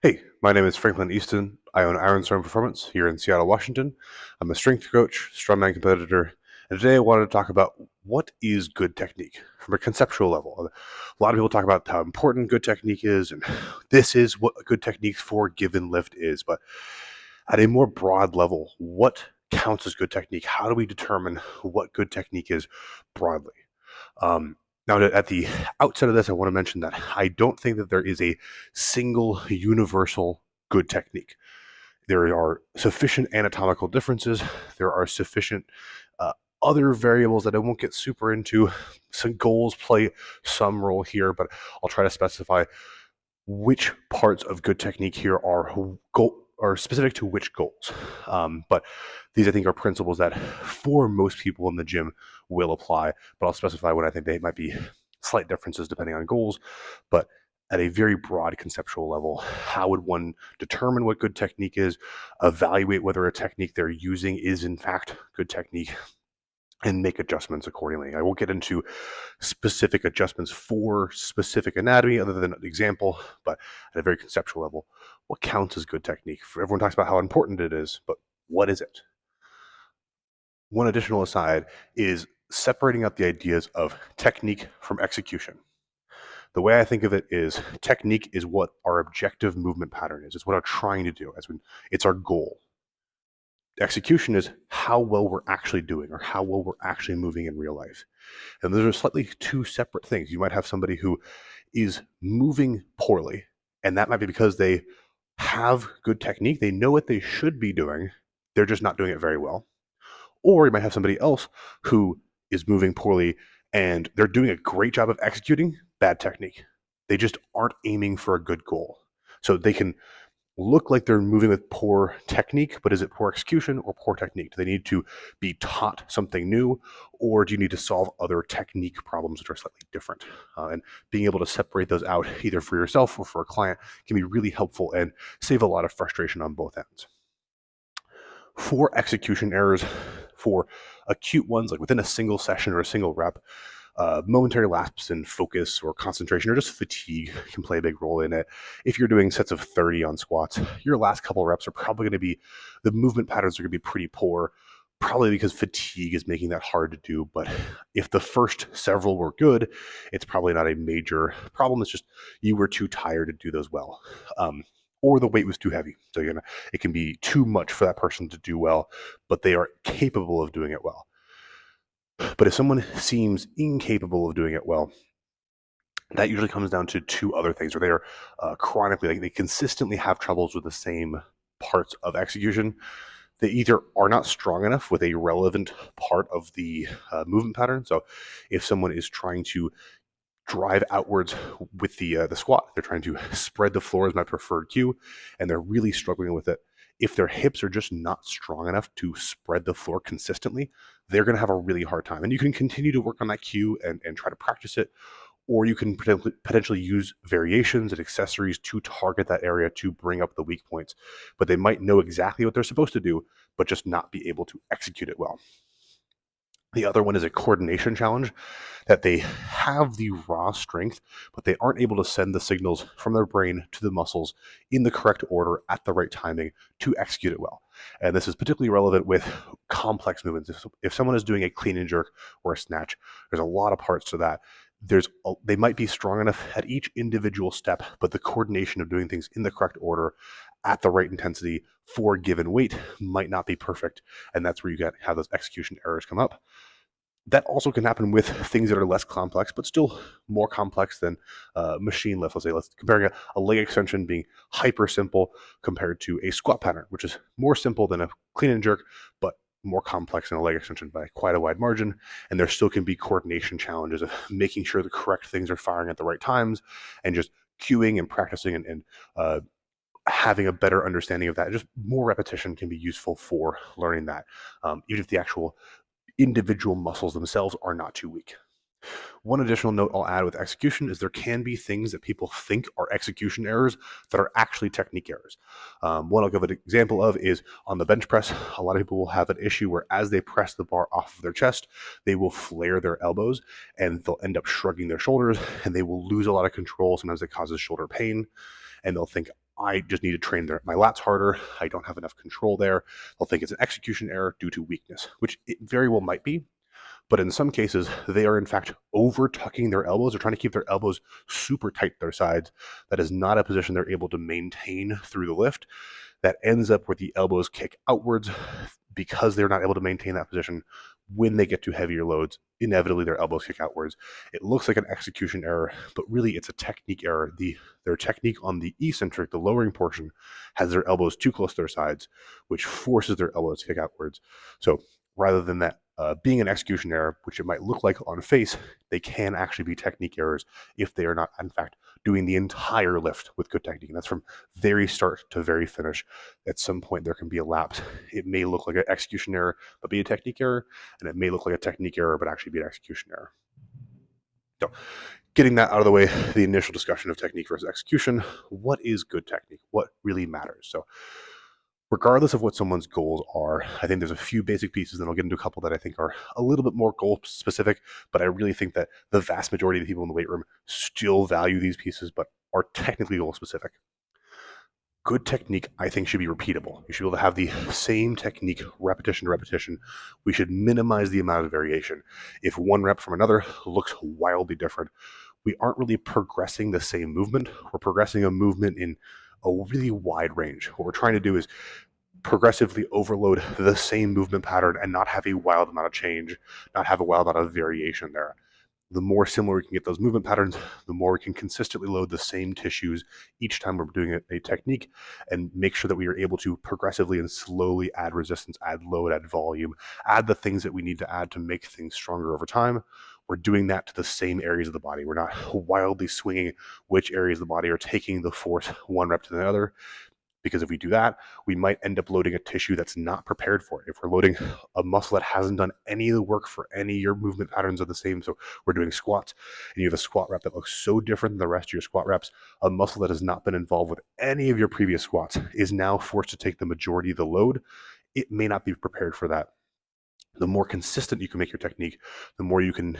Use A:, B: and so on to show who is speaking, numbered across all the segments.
A: Hey, my name is Franklin Easton. I own Ironstorm Performance here in Seattle, Washington. I'm a strength coach, strongman competitor, and today I wanted to talk about what is good technique from a conceptual level. A lot of people talk about how important good technique is, and this is what a good technique for a given lift is. But at a more broad level, what counts as good technique? How do we determine what good technique is broadly? Um, Now, at the outset of this, I want to mention that I don't think that there is a single universal good technique. There are sufficient anatomical differences. There are sufficient uh, other variables that I won't get super into. Some goals play some role here, but I'll try to specify which parts of good technique here are specific to which goals. But these, I think, are principles that for most people in the gym will apply. But I'll specify when I think they might be slight differences depending on goals. But at a very broad conceptual level, how would one determine what good technique is, evaluate whether a technique they're using is in fact good technique, and make adjustments accordingly. I won't get into specific adjustments for specific anatomy other than an example, but at a very conceptual level, what counts as good technique? Everyone talks about how important it is, but what is it? One additional aside is separating out the ideas of technique from execution. The way I think of it is technique is what our objective movement pattern is. It's what we're trying to do. It's our goal. Execution is how well we're actually doing or how well we're actually moving in real life. And those are slightly two separate things. You might have somebody who is moving poorly, and that might be because they have good technique. They know what they should be doing. They're just not doing it very well. Or you might have somebody else who is moving poorly and they're doing a great job of executing bad technique. They just aren't aiming for a good goal. So they can look like they're moving with poor technique, but is it poor execution or poor technique? Do they need to be taught something new, or do you need to solve other technique problems that are slightly different? And being able to separate those out, either for yourself or for a client, can be really helpful and save a lot of frustration on both ends. For execution errors, for acute ones, like within a single session or a single rep, momentary lapse in focus or concentration or just fatigue can play a big role in it. If you're doing sets of 30 on squats, your last couple reps are probably going to be, the movement patterns are going to be pretty poor, probably because fatigue is making that hard to do. But if the first several were good, it's probably not a major problem. It's just you were too tired to do those well. Or the weight was too heavy. So it can be too much for that person to do well, but they are capable of doing it well. But if someone seems incapable of doing it well, that usually comes down to two other things, or they're chronically, like they consistently have troubles with the same parts of execution. They either are not strong enough with a relevant part of the movement pattern. So if someone is trying to drive outwards with the squat, they're trying to spread the floor as my preferred cue, and they're really struggling with it. If their hips are just not strong enough to spread the floor consistently, they're going to have a really hard time. And you can continue to work on that cue and try to practice it, or you can potentially use variations and accessories to target that area to bring up the weak points. But they might know exactly what they're supposed to do, but just not be able to execute it well. The other one is a coordination challenge, that they have the raw strength, but they aren't able to send the signals from their brain to the muscles in the correct order at the right timing to execute it well. And this is particularly relevant with complex movements. If someone is doing a clean and jerk or a snatch, there's a lot of parts to that. They might be strong enough at each individual step, but the coordination of doing things in the correct order at the right intensity for a given weight might not be perfect, and that's where you have those execution errors come up. That also can happen with things that are less complex, but still more complex than machine lift. Let's comparing a leg extension being hyper simple compared to a squat pattern, which is more simple than a clean and jerk, but more complex than a leg extension by quite a wide margin. And there still can be coordination challenges of making sure the correct things are firing at the right times, and just cueing and practicing and having a better understanding of that. Just more repetition can be useful for learning that, even if the actual individual muscles themselves are not too weak. One additional note I'll add with execution is there can be things that people think are execution errors that are actually technique errors. One I'll give an example of is on the bench press. A lot of people will have an issue where as they press the bar off of their chest, they will flare their elbows and they'll end up shrugging their shoulders, and they will lose a lot of control. Sometimes it causes shoulder pain. and they'll think, I just need to train my lats harder. I don't have enough control there. They'll think it's an execution error due to weakness, which it very well might be. But in some cases, they are in fact over tucking their elbows. They're trying to keep their elbows super tight to their sides. That is not a position they're able to maintain through the lift. That ends up where the elbows kick outwards because they're not able to maintain that position. When they get to heavier loads, inevitably their elbows kick outwards. It looks like an execution error, but really it's a technique error. Their technique on the eccentric, the lowering portion, has their elbows too close to their sides, which forces their elbows to kick outwards. So rather than that being an execution error, which it might look like on face, they can actually be technique errors if they are not, in fact, doing the entire lift with good technique. And that's from very start to very finish. At some point, there can be a lapse. It may look like an execution error, but be a technique error, and it may look like a technique error, but actually be an execution error. So, getting that out of the way, the initial discussion of technique versus execution. What is good technique? What really matters? So, regardless of what someone's goals are, I think there's a few basic pieces, and I'll get into a couple that I think are a little bit more goal specific, but I really think that the vast majority of the people in the weight room still value these pieces, but are technically goal specific. Good technique, I think, should be repeatable. You should be able to have the same technique repetition to repetition. We should minimize the amount of variation. If one rep from another looks wildly different, we aren't really progressing the same movement. We're progressing a movement in a really wide range. What we're trying to do is progressively overload the same movement pattern and not have a wild amount of change, not have a wild amount of variation there. The more similar we can get those movement patterns, the more we can consistently load the same tissues each time we're doing a technique, and make sure that we are able to progressively and slowly add resistance, add load, add volume, add the things that we need to add to make things stronger over time. We're doing that to the same areas of the body. We're not wildly swinging which areas of the body are taking the force one rep to the other. Because if we do that, we might end up loading a tissue that's not prepared for it. If we're loading a muscle that hasn't done any of the work for any of your movement patterns are the same, so we're doing squats, and you have a squat rep that looks so different than the rest of your squat reps, a muscle that has not been involved with any of your previous squats is now forced to take the majority of the load. It may not be prepared for that. The more consistent you can make your technique, the more you can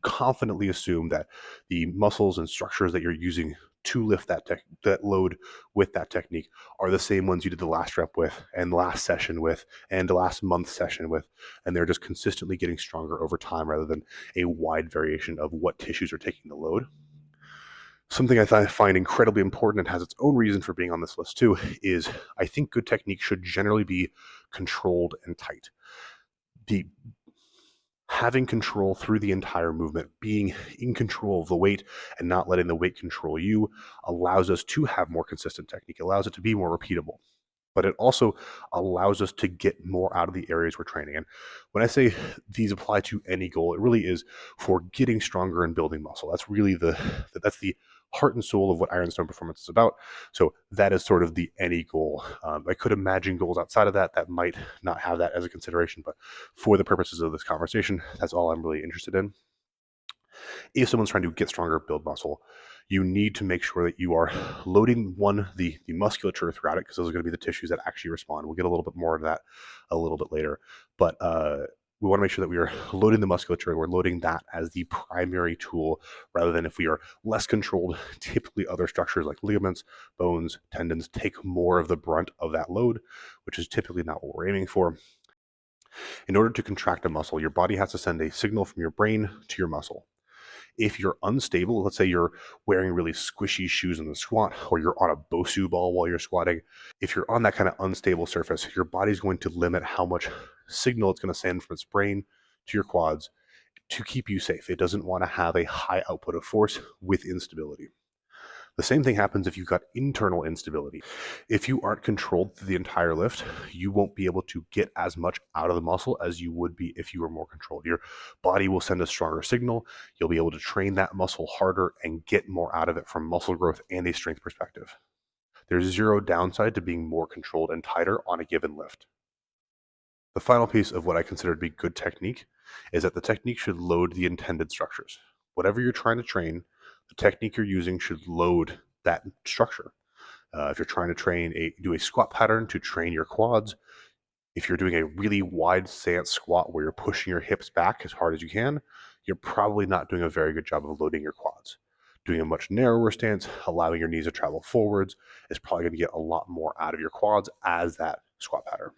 A: confidently assume that the muscles and structures that you're using to lift that load with that technique are the same ones you did the last rep with, and last session with, and the last month session with, and they're just consistently getting stronger over time rather than a wide variation of what tissues are taking the load. Something I find incredibly important and has its own reason for being on this list too is I think good technique should generally be controlled and tight. Having control through the entire movement, being in control of the weight and not letting the weight control you, allows us to have more consistent technique, allows it to be more repeatable. But it also allows us to get more out of the areas we're training. And when I say these apply to any goal, it really is for getting stronger and building muscle. That's really that's the heart and soul of what Ironstone Performance is about. So that is sort of the any goal. I could imagine goals outside of that that might not have that as a consideration, but for the purposes of this conversation, that's all I'm really interested in. If someone's trying to get stronger, build muscle, you need to make sure that you are loading the musculature throughout it, because those are going to be the tissues that actually respond. We'll get a little bit more of that a little bit later, but we want to make sure that we are loading the musculature. We're loading that as the primary tool, rather than if we are less controlled, typically other structures like ligaments, bones, tendons take more of the brunt of that load, which is typically not what we're aiming for. In order to contract a muscle, your body has to send a signal from your brain to your muscle. If you're unstable, let's say you're wearing really squishy shoes in the squat, or you're on a Bosu ball while you're squatting, if you're on that kind of unstable surface, your body's going to limit how much signal it's going to send from its brain to your quads to keep you safe. It doesn't want to have a high output of force with instability. The same thing happens if you've got internal instability. If you aren't controlled through the entire lift, you won't be able to get as much out of the muscle as you would be if you were more controlled. Your body will send a stronger signal. You'll be able to train that muscle harder and get more out of it from muscle growth and a strength perspective. There's zero downside to being more controlled and tighter on a given lift. The final piece of what I consider to be good technique is that the technique should load the intended structures. Whatever you're trying to train, the technique you're using should load that structure. If you're trying to do a squat pattern to train your quads, if you're doing a really wide stance squat where you're pushing your hips back as hard as you can, you're probably not doing a very good job of loading your quads. Doing a much narrower stance, allowing your knees to travel forwards, is probably going to get a lot more out of your quads as that squat pattern.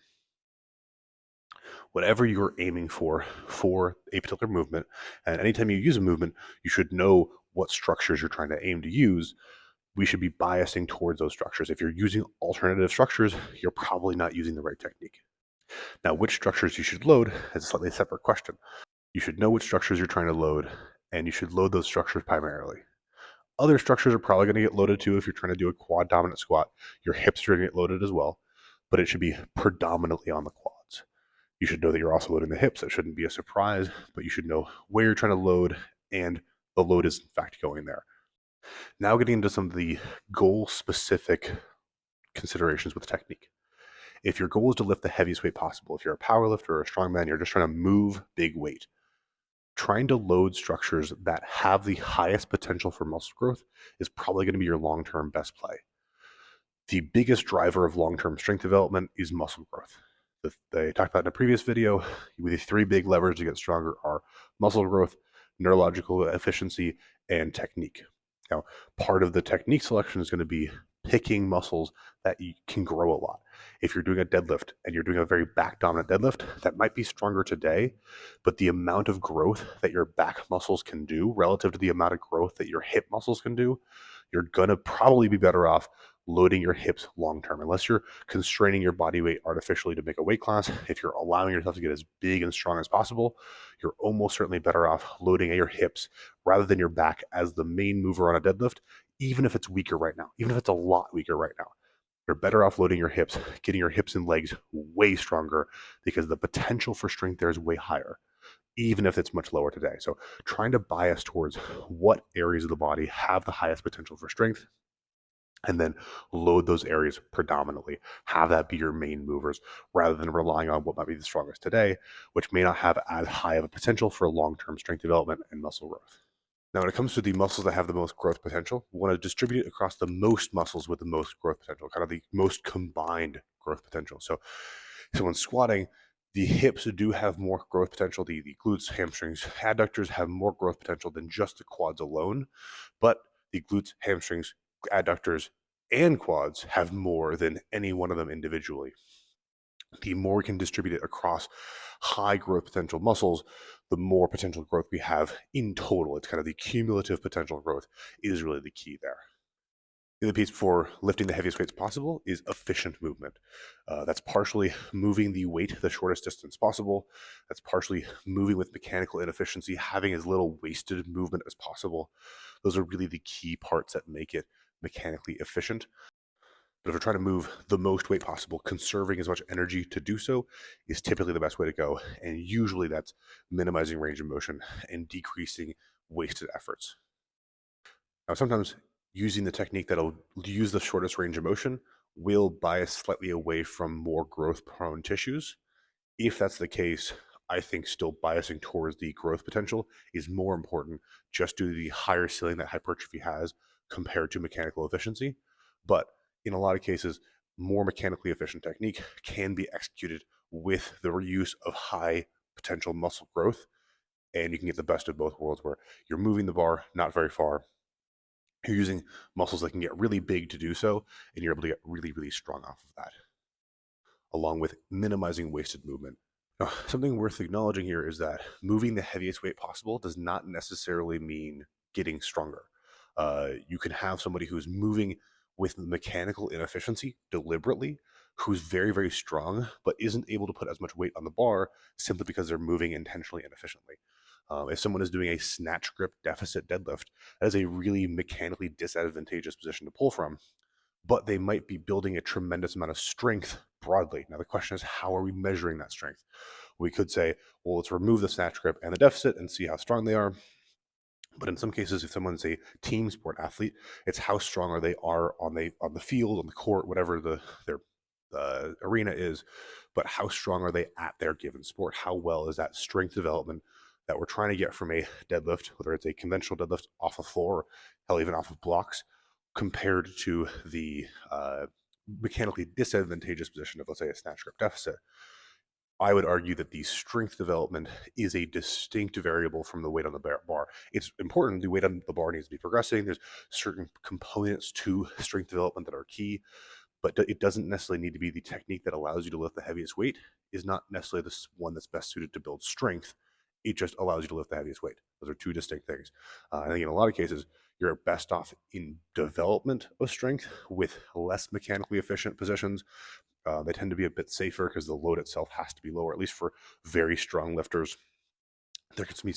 A: Whatever you're aiming for a particular movement, and anytime you use a movement, you should know what structures you're trying to aim to use. We should be biasing towards those structures. If you're using alternative structures, you're probably not using the right technique. Now, which structures you should load is a slightly separate question. You should know which structures you're trying to load, and you should load those structures primarily. Other structures are probably going to get loaded too. If you're trying to do a quad dominant squat, your hips are going to get loaded as well, but it should be predominantly on the quads. You should know that you're also loading the hips. It shouldn't be a surprise, but you should know where you're trying to load, and the load is in fact going there. Now getting into some of the goal specific considerations with technique. If your goal is to lift the heaviest weight possible, if you're a power lifter or a strongman, you're just trying to move big weight, trying to load structures that have the highest potential for muscle growth is probably going to be your long-term best play. The biggest driver of long-term strength development is muscle growth. They talked about in a previous video, the three big levers to get stronger are muscle growth, neurological efficiency, and technique. Now, part of the technique selection is going to be picking muscles that you can grow a lot. If you're doing a deadlift and you're doing a very back dominant deadlift, that might be stronger today, but the amount of growth that your back muscles can do relative to the amount of growth that your hip muscles can do, you're going to probably be better off loading your hips long term, unless you're constraining your body weight artificially to make a weight class. If you're allowing yourself to get as big and strong as possible, you're almost certainly better off loading at your hips rather than your back as the main mover on a deadlift, even if it's weaker right now, even if it's a lot weaker right now. You're better off loading your hips, getting your hips and legs way stronger, because the potential for strength there is way higher, even if it's much lower today. So trying to bias towards what areas of the body have the highest potential for strength, and then load those areas predominantly. Have that be your main movers rather than relying on what might be the strongest today, which may not have as high of a potential for long-term strength development and muscle growth. Now, when it comes to the muscles that have the most growth potential, we want to distribute it across the most muscles with the most growth potential, kind of the most combined growth potential. So when squatting, the hips do have more growth potential. The glutes, hamstrings, adductors have more growth potential than just the quads alone. But the glutes, hamstrings, adductors, and quads have more than any one of them individually. The more we can distribute it across high growth potential muscles, the more potential growth we have in total. It's kind of the cumulative potential growth is really the key there. The other piece for lifting the heaviest weights possible is efficient movement. That's partially moving the weight the shortest distance possible. That's partially moving with mechanical inefficiency, having as little wasted movement as possible. Those are really the key parts that make it mechanically efficient. But if we're trying to move the most weight possible, conserving as much energy to do so is typically the best way to go. And usually that's minimizing range of motion and decreasing wasted efforts. Now, sometimes using the technique that'll use the shortest range of motion will bias slightly away from more growth prone tissues. If that's the case, I think still biasing towards the growth potential is more important, just due to the higher ceiling that hypertrophy has compared to mechanical efficiency. But in a lot of cases, more mechanically efficient technique can be executed with the use of high potential muscle growth, and you can get the best of both worlds, where you're moving the bar not very far, you're using muscles that can get really big to do so, and you're able to get really, really strong off of that, along with minimizing wasted movement. Now, something worth acknowledging here is that moving the heaviest weight possible does not necessarily mean getting stronger. You can have somebody who's moving with mechanical inefficiency deliberately, who's very, very strong, but isn't able to put as much weight on the bar simply because they're moving intentionally inefficiently. If someone is doing a snatch grip deficit deadlift, that is a really mechanically disadvantageous position to pull from, but they might be building a tremendous amount of strength broadly. Now, the question is, how are we measuring that strength? We could say, well, let's remove the snatch grip and the deficit and see how strong they are. But in some cases, if someone's a team sport athlete, it's how strong are they on the field, on the court, whatever their arena is. But how strong are they at their given sport? How well is that strength development that we're trying to get from a deadlift, whether it's a conventional deadlift off the floor, hell, even off of blocks, compared to the mechanically disadvantageous position of, let's say, a snatch grip deficit? I would argue that the strength development is a distinct variable from the weight on the bar. It's important. The weight on the bar needs to be progressing. There's certain components to strength development that are key, but it doesn't necessarily need to be the technique that allows you to lift the heaviest weight is not necessarily the one that's best suited to build strength. It just allows you to lift the heaviest weight. Those are two distinct things. I think in a lot of cases, you're best off in development of strength with less mechanically efficient positions. They tend to be a bit safer because the load itself has to be lower, at least for very strong lifters. There can be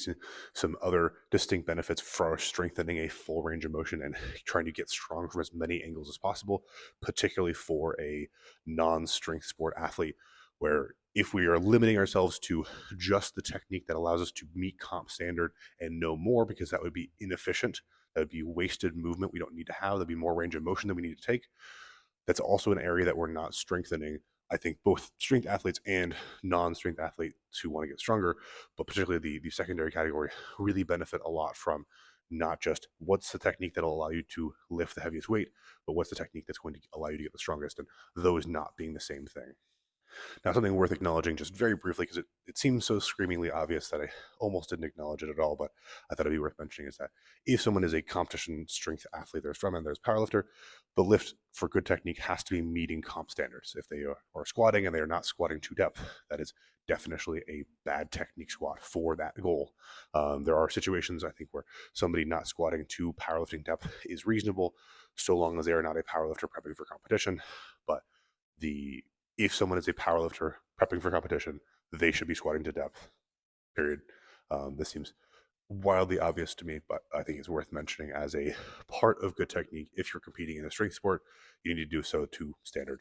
A: some other distinct benefits for strengthening a full range of motion and trying to get strong from as many angles as possible, particularly for a non-strength sport athlete, where if we are limiting ourselves to just the technique that allows us to meet comp standard and no more, because that would be inefficient, that would be wasted movement we don't need to have, that'd be more range of motion than we need to take. That's also an area that we're not strengthening. I think both strength athletes and non-strength athletes who want to get stronger, but particularly the secondary category, really benefit a lot from not just what's the technique that'll allow you to lift the heaviest weight, but what's the technique that's going to allow you to get the strongest, and those not being the same thing. Now, something worth acknowledging just very briefly, because it seems so screamingly obvious that I almost didn't acknowledge it at all, but I thought it'd be worth mentioning, is that if someone is a competition strength athlete, there's strongman, there's powerlifter, the lift for good technique has to be meeting comp standards. If they are squatting and they are not squatting to depth, that is definitely a bad technique squat for that goal. There are situations, I think, where somebody not squatting to powerlifting depth is reasonable, so long as they are not a powerlifter prepping for competition. But if someone is a powerlifter prepping for competition, they should be squatting to depth. Period. This seems wildly obvious to me, but I think it's worth mentioning as a part of good technique. If you're competing in a strength sport, you need to do so to standard.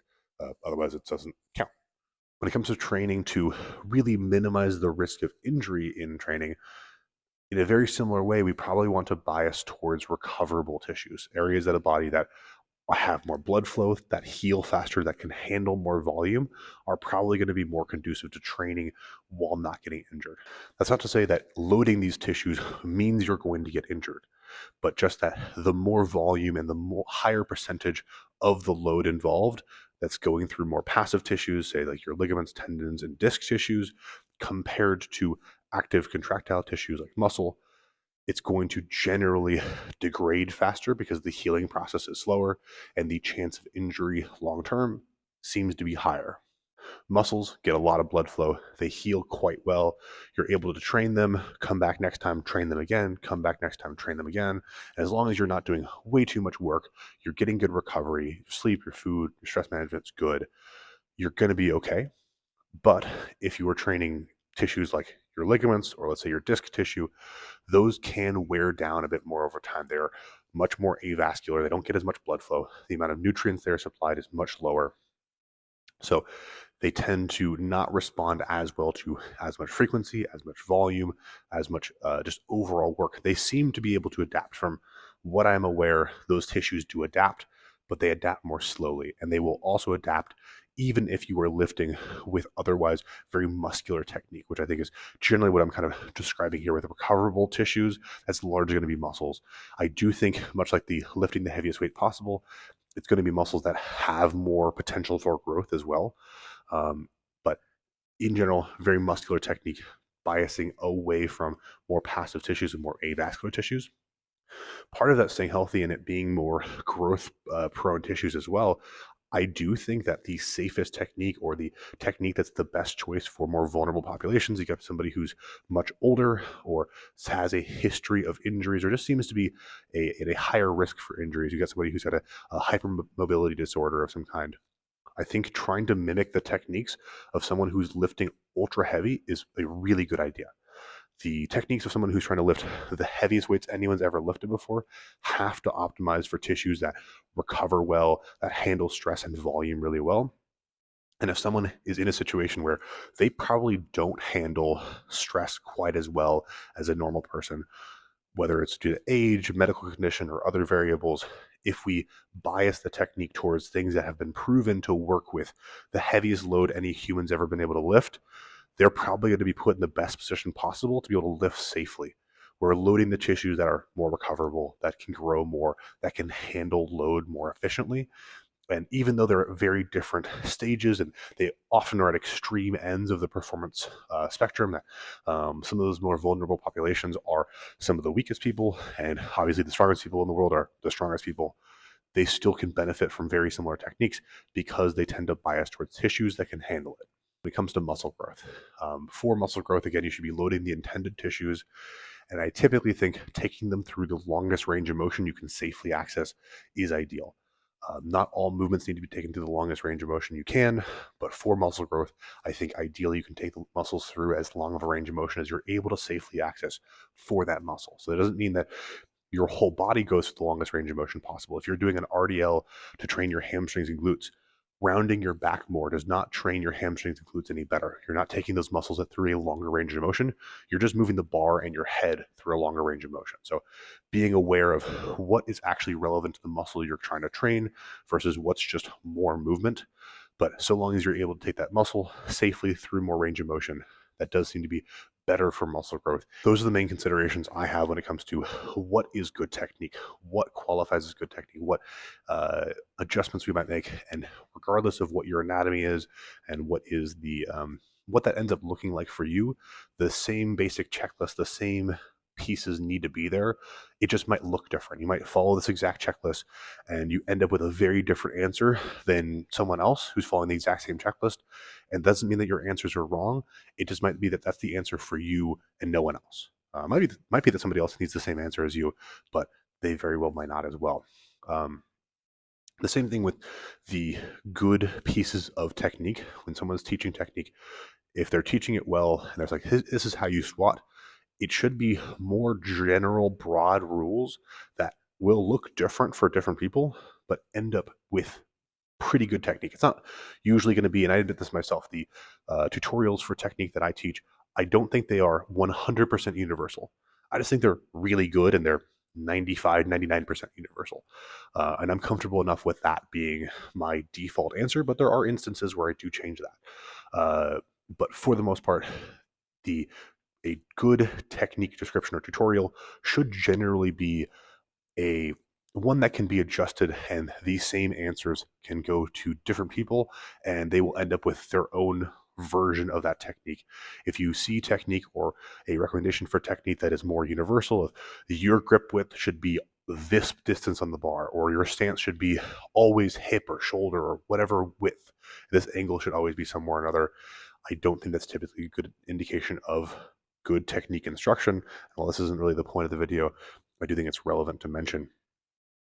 A: Otherwise, it doesn't count. When it comes to training to really minimize the risk of injury in training, in a very similar way, we probably want to bias towards recoverable tissues, areas of the body that have more blood flow, that heal faster, that can handle more volume, are probably going to be more conducive to training while not getting injured. That's not to say that loading these tissues means you're going to get injured, but just that the more volume and the more higher percentage of the load involved that's going through more passive tissues, say like your ligaments, tendons, and disc tissues, compared to active contractile tissues like muscle, it's going to generally degrade faster because the healing process is slower and the chance of injury long term seems to be higher. Muscles get a lot of blood flow. They heal quite well. You're able to train them, come back next time, train them again, come back next time, train them again. And as long as you're not doing way too much work, you're getting good recovery, your sleep, your food, your stress management's good, you're going to be okay. But if you were training tissues like your ligaments or let's say your disc tissue, those can wear down a bit more over time. They're much more avascular. They don't get as much blood flow. The amount of nutrients they're supplied is much lower. So they tend to not respond as well to as much frequency, as much volume, as much just overall work. They seem to be able to adapt. From what I'm aware, those tissues do adapt, but they adapt more slowly. And they will also adapt even if you are lifting with otherwise very muscular technique, which I think is generally what I'm kind of describing here with recoverable tissues. That's largely going to be muscles. I do think, much like the lifting the heaviest weight possible, it's going to be muscles that have more potential for growth as well. But in general, very muscular technique, biasing away from more passive tissues and more avascular tissues. Part of that staying healthy and it being more growth prone tissues as well. I do think that the safest technique, or the technique that's the best choice for more vulnerable populations, you got somebody who's much older or has a history of injuries or just seems to be at a higher risk for injuries. You got somebody who's got a hypermobility disorder of some kind. I think trying to mimic the techniques of someone who's lifting ultra heavy is a really good idea. The techniques of someone who's trying to lift the heaviest weights anyone's ever lifted before have to optimize for tissues that recover well, that handle stress and volume really well. And if someone is in a situation where they probably don't handle stress quite as well as a normal person, whether it's due to age, medical condition, or other variables, if we bias the technique towards things that have been proven to work with the heaviest load any human's ever been able to lift, they're probably going to be put in the best position possible to be able to lift safely. We're loading the tissues that are more recoverable, that can grow more, that can handle load more efficiently. And even though they're at very different stages and they often are at extreme ends of the performance spectrum, some of those more vulnerable populations are some of the weakest people, and obviously the strongest people in the world are the strongest people. They still can benefit from very similar techniques because they tend to bias towards tissues that can handle it. When it comes to muscle growth, for muscle growth, again, you should be loading the intended tissues. And I typically think taking them through the longest range of motion you can safely access is ideal. Not all movements need to be taken through the longest range of motion you can, but for muscle growth, I think ideally you can take the muscles through as long of a range of motion as you're able to safely access for that muscle. So that doesn't mean that your whole body goes to the longest range of motion possible. If you're doing an RDL to train your hamstrings and glutes, rounding your back more does not train your hamstrings and glutes any better. You're not taking those muscles through a longer range of motion. You're just moving the bar and your head through a longer range of motion. So being aware of what is actually relevant to the muscle you're trying to train versus what's just more movement. But so long as you're able to take that muscle safely through more range of motion, that does seem to be better for muscle growth. Those are the main considerations I have when it comes to what is good technique, what qualifies as good technique, what adjustments we might make, and regardless of what your anatomy is and what is the what that ends up looking like for you, the same basic checklist, the same pieces need to be there. It just might look different. You might follow this exact checklist and you end up with a very different answer than someone else who's following the exact same checklist. And doesn't mean that your answers are wrong. It just might be that that's the answer for you and no one else. Might be that somebody else needs the same answer as you, but they very well might not as well. The same thing with the good pieces of technique. When someone's teaching technique, if they're teaching it well and there's like, this is how you squat, it should be more general, broad rules that will look different for different people, but end up with pretty good technique. It's not usually going to be, and I did this myself, the tutorials for technique that I teach, I don't think they are 100% universal. I just think they're really good and they're 95, 99% universal. And I'm comfortable enough with that being my default answer, but there are instances where I do change that. But for the most part, the a good technique description or tutorial should generally be a one that can be adjusted, and these same answers can go to different people and they will end up with their own version of that technique. If you see technique or a recommendation for technique that is more universal, if your grip width should be this distance on the bar, or your stance should be always hip or shoulder or whatever width, this angle should always be somewhere or another, I don't think that's typically a good indication of good technique instruction. Well, this isn't really the point of the video. I do think it's relevant to mention.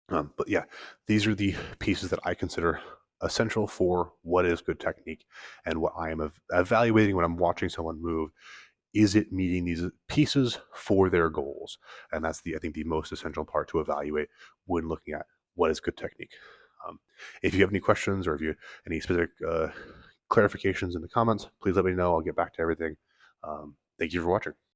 A: But yeah, these are the pieces that I consider essential for what is good technique and what I am evaluating when I'm watching someone move. Is it meeting these pieces for their goals? And that's I think the most essential part to evaluate when looking at what is good technique. If you have any questions or if you have any specific clarifications in the comments, please let me know. I'll get back to everything. Thank you for watching.